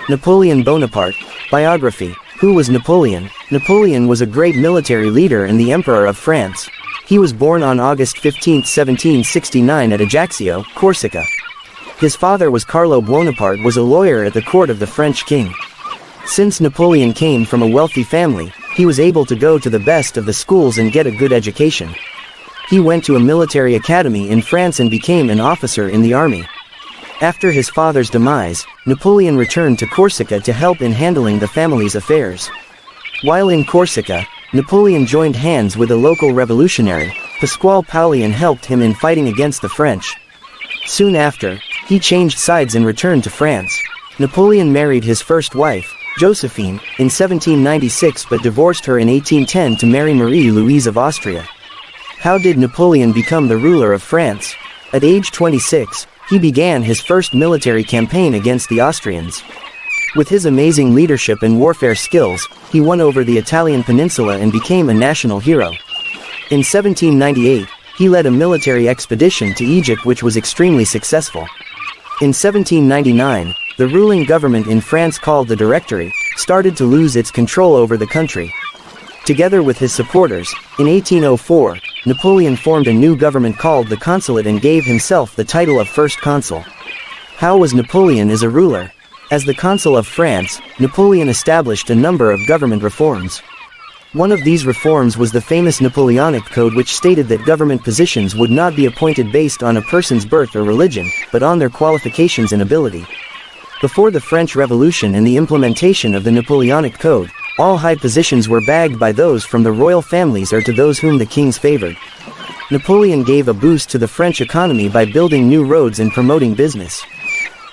Napoleon Bonaparte. Biography. Who was Napoleon? Napoleon was a great military leader and the Emperor of France. He was born on August 15, 1769 at Ajaccio, Corsica. His father was Carlo Bonaparte, was a lawyer at the court of the French king. Since Napoleon came from a wealthy family, he was able to go to the best of the schools and get a good education. He went to a military academy in France and became an officer in the army. After his father's demise, Napoleon returned to Corsica to help in handling the family's affairs. While in Corsica, Napoleon joined hands with a local revolutionary, Pasquale Paoli, and helped him in fighting against the French. Soon after, he changed sides and returned to France. Napoleon married his first wife, Josephine, in 1796 but divorced her in 1810 to marry Marie-Louise of Austria. How did Napoleon become the ruler of France? At age 26, he began his first military campaign against the Austrians. With his amazing leadership and warfare skills, he won over the Italian peninsula and became a national hero. In 1798, he led a military expedition to Egypt which was extremely successful. In 1799, the ruling government in France, called the Directory, started to lose its control over the country. Together with his supporters, in 1804, Napoleon formed a new government called the Consulate and gave himself the title of First Consul. How was Napoleon as a ruler? As the Consul of France, Napoleon established a number of government reforms. One of these reforms was the famous Napoleonic Code, which stated that government positions would not be appointed based on a person's birth or religion, but on their qualifications and ability. Before the French Revolution and the implementation of the Napoleonic Code, all high positions were bagged by those from the royal families or to those whom the kings favored. Napoleon gave a boost to the French economy by building new roads and promoting business.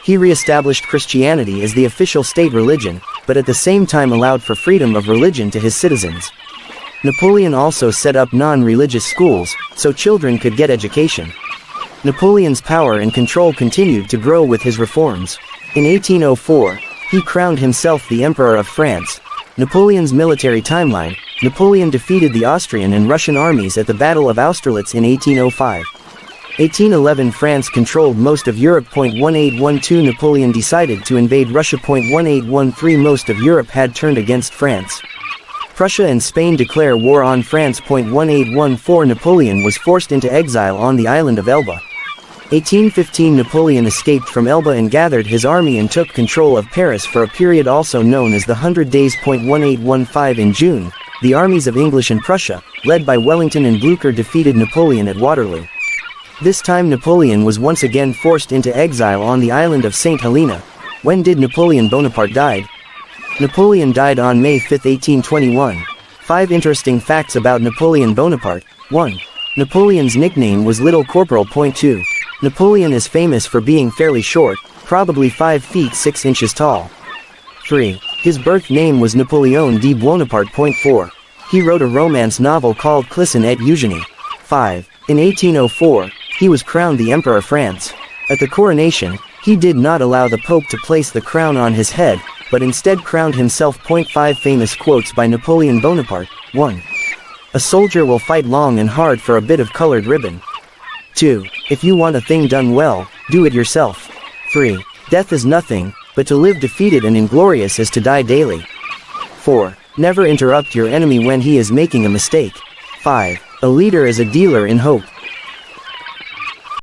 He re-established Christianity as the official state religion, but at the same time allowed for freedom of religion to his citizens. Napoleon also set up non-religious schools, so children could get education. Napoleon's power and control continued to grow with his reforms. In 1804, he crowned himself the Emperor of France. Napoleon's military timeline: Napoleon defeated the Austrian and Russian armies at the Battle of Austerlitz in 1805. 1811 France controlled most of Europe. 1812 Napoleon decided to invade Russia. 1813 Most of Europe had turned against France. Prussia and Spain declare war on France. 1814 Napoleon was forced into exile on the island of Elba. 1815 Napoleon escaped from Elba and gathered his army and took control of Paris for a period also known as the 100 Days. 1815 In June, the armies of English and Prussia, led by Wellington and Blucher, defeated Napoleon at Waterloo. This time Napoleon was once again forced into exile on the island of St. Helena. When did Napoleon Bonaparte die? Napoleon died on May 5, 1821. 5 interesting facts about Napoleon Bonaparte. 1. Napoleon's nickname was Little Corporal. 2. Napoleon is famous for being fairly short, probably 5 feet 6 inches tall. 3. His birth name was Napoléon de Bonaparte. 4. He wrote a romance novel called Clisson et Eugénie. 5. In 1804, he was crowned the Emperor of France. At the coronation, he did not allow the Pope to place the crown on his head, but instead crowned himself. 5 Famous quotes by Napoleon Bonaparte. 1. A soldier will fight long and hard for a bit of colored ribbon. 2. If you want a thing done well, do it yourself. 3. Death is nothing, but to live defeated and inglorious is to die daily. 4. Never interrupt your enemy when he is making a mistake. 5. A leader is a dealer in hope.